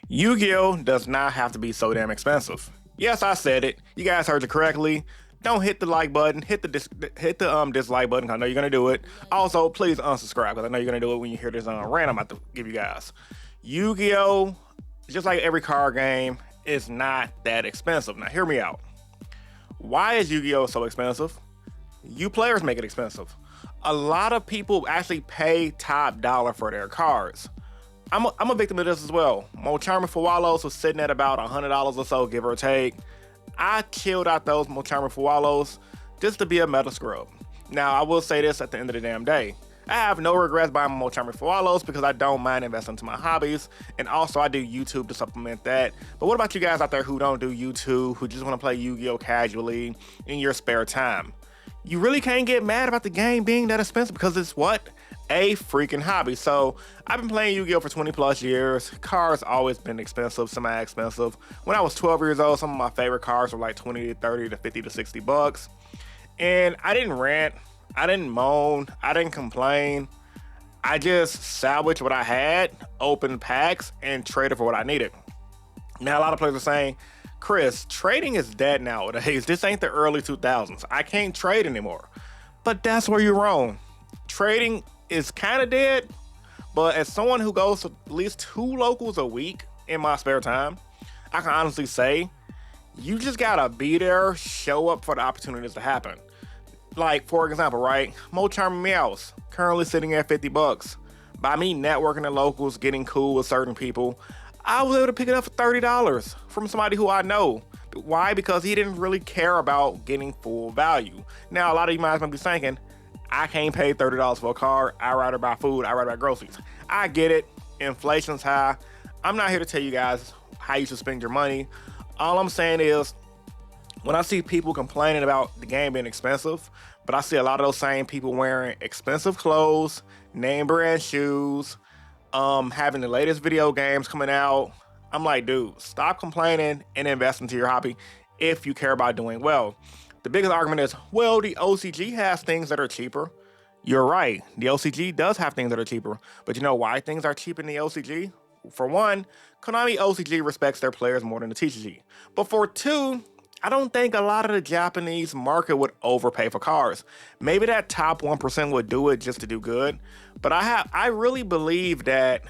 Yu-Gi-Oh does not have to be so damn expensive. Yes, I said it. You guys heard it correctly. Don't hit the like button. Hit the dislike button. I know you're gonna do it. Also, please unsubscribe because I know you're gonna do it when you hear this rant I'm about to give you guys. Yu-Gi-Oh, just like every card game, is not that expensive. Now, hear me out. Why is Yu-Gi-Oh so expensive? You players make it expensive. A lot of people actually pay top dollar for their cards. I'm a victim of this as well. Mo Charming Fuwalos was sitting at about $100 or so, give or take. I chilled out those Mo Charming Fuwalos just to be a meta scrub. Now, I will say this at the end of the damn day. I have no regrets buying Mo Charming Fuwalos because I don't mind investing into my hobbies. And also, I do YouTube to supplement that. But what about you guys out there who don't do YouTube, who just want to play Yu-Gi-Oh casually in your spare time? You really can't get mad about the game being that expensive because it's what? A freaking hobby. So I've been playing Yu-Gi-Oh for 20 plus years. Cards always been expensive, semi-expensive. When I was 12 years old, some of my favorite cards were like 20 to 30 to 50 to 60 bucks. And I didn't rant, I didn't moan, I didn't complain. I just salvaged what I had, opened packs, and traded for what I needed. Now a lot of players are saying, Chris, trading is dead nowadays. This ain't the early 2000s. I can't trade anymore. But that's where you're wrong. Trading is kind of dead, but as someone who goes to at least 2 locals a week in my spare time, I can honestly say, you just gotta be there, show up for the opportunities to happen. Like, for example, right? Mo Charming Meows, currently sitting at 50 bucks. By me networking at locals, getting cool with certain people, I was able to pick it up for $30 from somebody who I know. Why? Because he didn't really care about getting full value. Now, a lot of you might be thinking, I can't pay $30 for a card. I'd rather buy food. I'd rather buy groceries. I get it. Inflation's high. I'm not here to tell you guys how you should spend your money. All I'm saying is, when I see people complaining about the game being expensive, but I see a lot of those same people wearing expensive clothes, name brand shoes, having the latest video games coming out, I'm like, dude, stop complaining and invest into your hobby if you care about doing well. The biggest argument is, well, the OCG has things that are cheaper. You're right, the OCG does have things that are cheaper, but you know why things are cheap in the OCG? For one, Konami OCG respects their players more than the TCG. But for two, I don't think a lot of the Japanese market would overpay for cards. Maybe that top 1% would do it just to do good. But I really believe that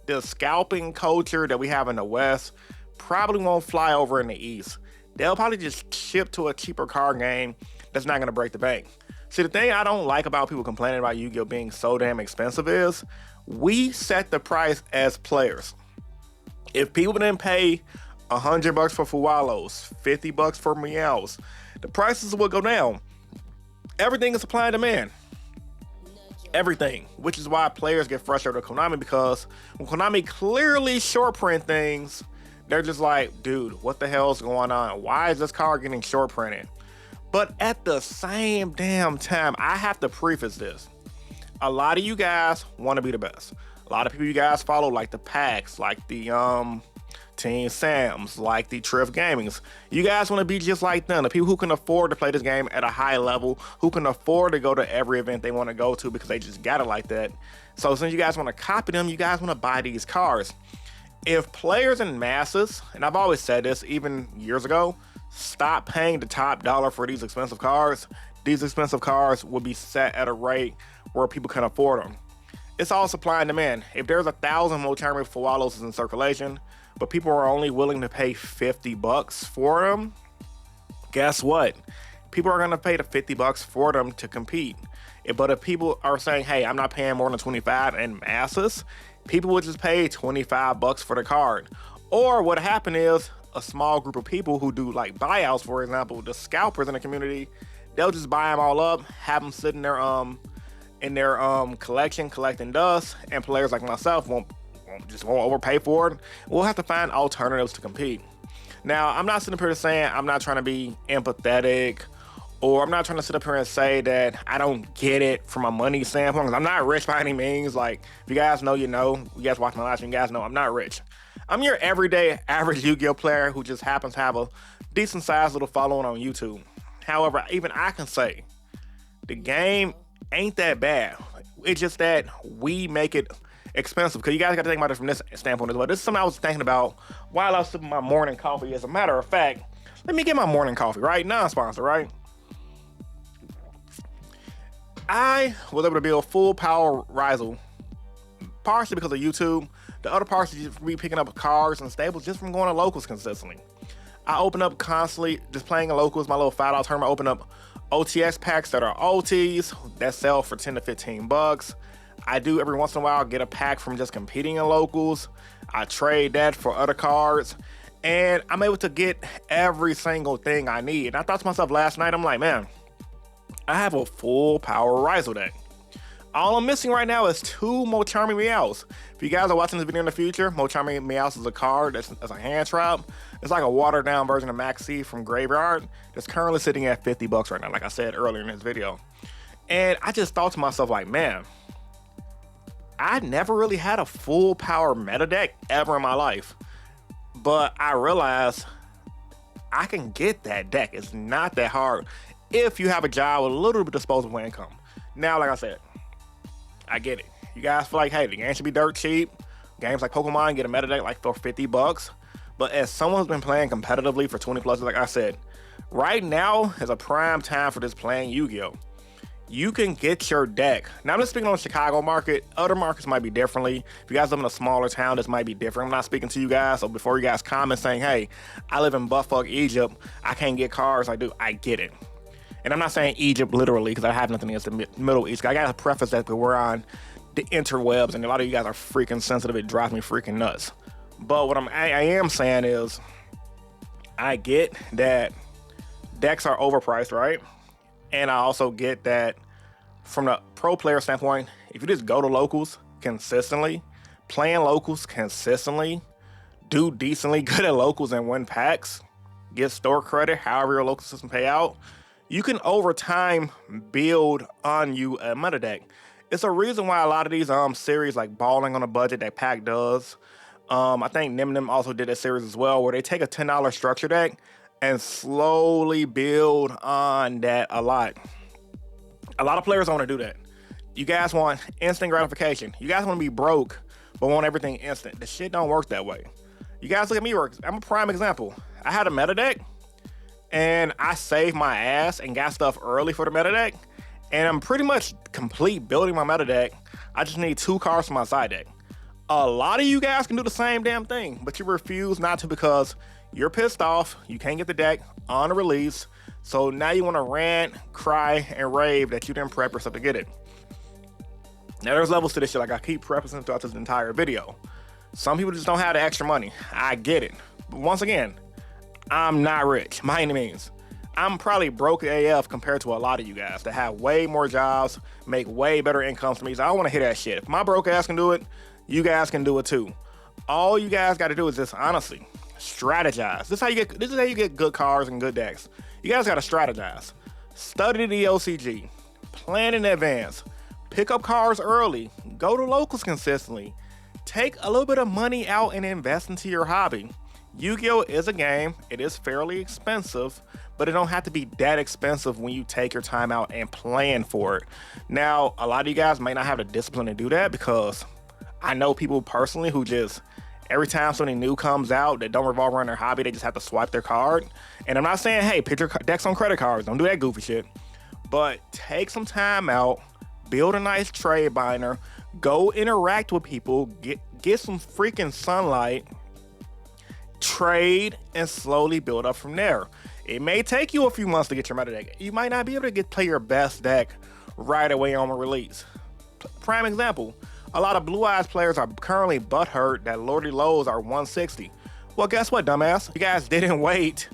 the scalping culture that we have in the West probably won't fly over in the East. They'll probably just ship to a cheaper card game that's not gonna break the bank. See, the thing I don't like about people complaining about Yu-Gi-Oh being so damn expensive is we set the price as players. If people didn't pay $100 for Fuwalos, $50 for Meows, the prices will go down. Everything is supply and demand. Everything, which is why players get frustrated with Konami, because when Konami clearly short print things, they're just like, dude, what the hell's going on? Why is this card getting short printed? But at the same damn time, I have to preface this. A lot of you guys want to be the best. A lot of people you guys follow, like the packs, like the Team Sams, like the Triff Gamings. You guys want to be just like them. The people who can afford to play this game at a high level, who can afford to go to every event they want to go to because they just got it like that. So since you guys want to copy them, you guys want to buy these cards. If players in masses, and I've always said this even years ago, stop paying the top dollar for these expensive cards, these expensive cards will be set at a rate where people can afford them. It's all supply and demand. If there's 1,000 Mo Charming Fuwalos in circulation, but people are only willing to pay 50 bucks for them, guess what? People are gonna pay the 50 bucks for them to compete. But if people are saying, hey, I'm not paying more than 25 in masses, people would just pay 25 bucks for the card. Or what happened is a small group of people who do like buyouts, for example, the scalpers in the community, they'll just buy them all up, have them sit in their collection, collecting dust, and players like myself won't overpay for it. We'll have to find alternatives to compete. Now, I'm not sitting up here saying I'm not trying to be empathetic, or I'm not trying to sit up here and say that I don't get it from a money standpoint, because I'm not rich by any means. Like, if you guys know, you know. You guys watch my live stream, you guys know I'm not rich. I'm your everyday average Yu-Gi-Oh player who just happens to have a decent sized little following on YouTube. However, even I can say the game ain't that bad. It's just that we make it expensive, because you guys got to think about it from this standpoint as well. This is something I was thinking about while I was sipping my morning coffee. As a matter of fact, let me get my morning coffee, right? Non-sponsor, right? I was able to build full power Rizel, partially because of YouTube. The other parts is just me picking up cars and stables just from going to locals consistently. I open up constantly, just playing in locals, my little $5 tournament. I open up OTX packs that are OTs that sell for 10 to 15 bucks. I do every once in a while get a pack from just competing in locals. I trade that for other cards, and I'm able to get every single thing I need. And I thought to myself last night, I'm like, man, I have a full power Rizel deck. All I'm missing right now is 2 Mochami Meows. If you guys are watching this video in the future, Mochami Meows is a card that's a hand trap. It's like a watered down version of Maxi from Graveyard that's currently sitting at 50 bucks right now, like I said earlier in this video. And I just thought to myself, like, man, I never really had a full power meta deck ever in my life. But I realized I can get that deck. It's not that hard if you have a job with a little bit of disposable income. Now, like I said, I get it. You guys feel like, hey, the game should be dirt cheap. Games like Pokemon get a meta deck like for 50 bucks. But as someone who's been playing competitively for 20 plus, like I said, right now is a prime time for this playing Yu-Gi-Oh! You can get your deck. Now, I'm just speaking on the Chicago market. Other markets might be differently. If you guys live in a smaller town, this might be different. I'm not speaking to you guys. So before you guys comment saying, hey, I live in buttfuck Egypt, I can't get cards. I get it. And I'm not saying Egypt literally, because I have nothing against the Middle East. I gotta preface that we're on the interwebs, and a lot of you guys are freaking sensitive. It drives me freaking nuts. But what I am saying is, I get that decks are overpriced, right? And I also get that from the pro player standpoint, if you just go to locals consistently, playing locals consistently, do decently good at locals and win packs, get store credit, however your local system pay out, you can over time build on you a meta deck. It's a reason why a lot of these series like Balling on a Budget that Pack does. I think Nim also did a series as well where they take a $10 structure deck and slowly build on that a lot. A lot of players don't want to do that. You guys want instant gratification. You guys want to be broke, but want everything instant. The shit don't work that way. You guys look at me work. I'm a prime example. I had a meta deck, and I saved my ass and got stuff early for the meta deck, and I'm pretty much complete building my meta deck. I just need 2 cards for my side deck. A lot of you guys can do the same damn thing, but you refuse not to because you're pissed off, you can't get the deck on the release, so now you want to rant, cry, and rave that you didn't prep yourself to get it. Now there's levels to this shit, like I keep prefacing throughout this entire video. Some people just don't have the extra money. I get it. But once again, I'm not rich, by any means. I'm probably broke AF compared to a lot of you guys that have way more jobs, make way better incomes than me, so I don't want to hear that shit. If my broke ass can do it, you guys can do it too. All you guys got to do is just honestly strategize. This is how you get good cards and good decks. You guys got to strategize. Study the OCG. Plan in advance. Pick up cards early. Go to locals consistently. Take a little bit of money out and invest into your hobby. Yu-Gi-Oh! Is a game. It is fairly expensive, but it don't have to be that expensive when you take your time out and plan for it. Now, a lot of you guys might not have the discipline to do that because I know people personally who just, every time something new comes out that don't revolve around their hobby, they just have to swipe their card. And I'm not saying, hey, put your decks on credit cards. Don't do that goofy shit. But take some time out, build a nice trade binder, go interact with people, get some freaking sunlight, trade, and slowly build up from there. It may take you a few months to get your meta deck. You might not be able to play your best deck right away on the release. Prime example, a lot of Blue Eyes players are currently butthurt that Lordy Lows are 160. Well, guess what, dumbass? You guys didn't wait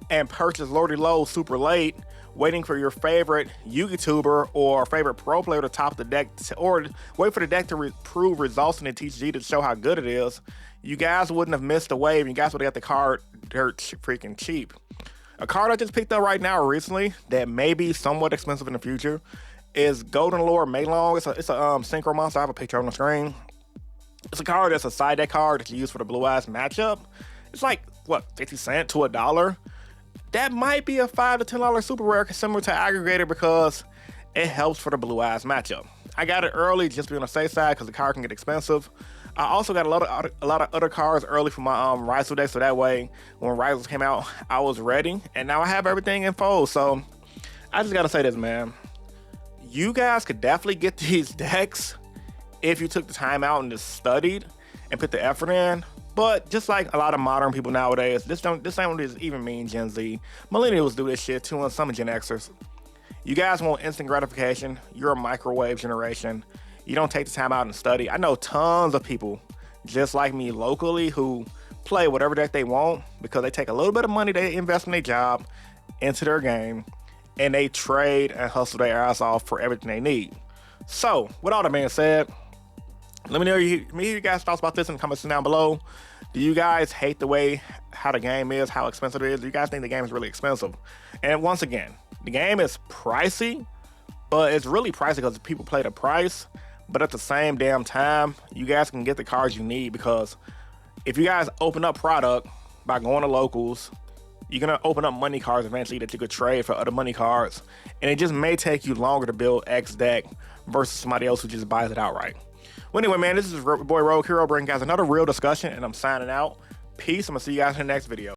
and purchase Lordy Lows super late, waiting for your favorite YouTuber or favorite pro player to top the deck, or wait for the deck to prove results in the TCG to show how good it is. You guys wouldn't have missed the wave, and you guys would have got the card dirt freaking cheap. A card I just picked up right now recently that may be somewhat expensive in the future is Golden Lure Maylong. It's a synchro monster. I have a picture on the screen. It's a card that's a side deck card that you use for the Blue Eyes matchup. It's like, what, 50 cents to $1? That might be a $5 to $10 super rare similar to Aggregator because it helps for the Blue Eyes matchup. I got it early just to be on the safe side because the car can get expensive. I also got a lot of other cars early for my Rival deck, so that way when Rivals came out, I was ready, and now I have everything in fold. So I just gotta say this, man. You guys could definitely get these decks if you took the time out and just studied and put the effort in. But just like a lot of modern people nowadays, this ain't what this even mean Gen Z. Millennials do this shit too, and some Gen Xers. You guys want instant gratification. You're a microwave generation. You don't take the time out and study. I know tons of people just like me locally who play whatever deck they want because they take a little bit of money they invest in their job into their game, and they trade and hustle their ass off for everything they need. So, with all that being said, let me know you guys' thoughts about this in the comments down below. Do you guys hate the way how the game is, how expensive it is? Do you guys think the game is really expensive? And once again, the game is pricey, but it's really pricey because people play the price. But at the same damn time, you guys can get the cards you need, because if you guys open up product by going to locals, you're gonna open up money cards eventually that you could trade for other money cards, and it just may take you longer to build X deck versus somebody else who just buys it outright. Well, anyway, man, this is your boy Rogue Hero bringing you guys another real discussion, and I'm signing out. Peace. I'm gonna see you guys in the next video.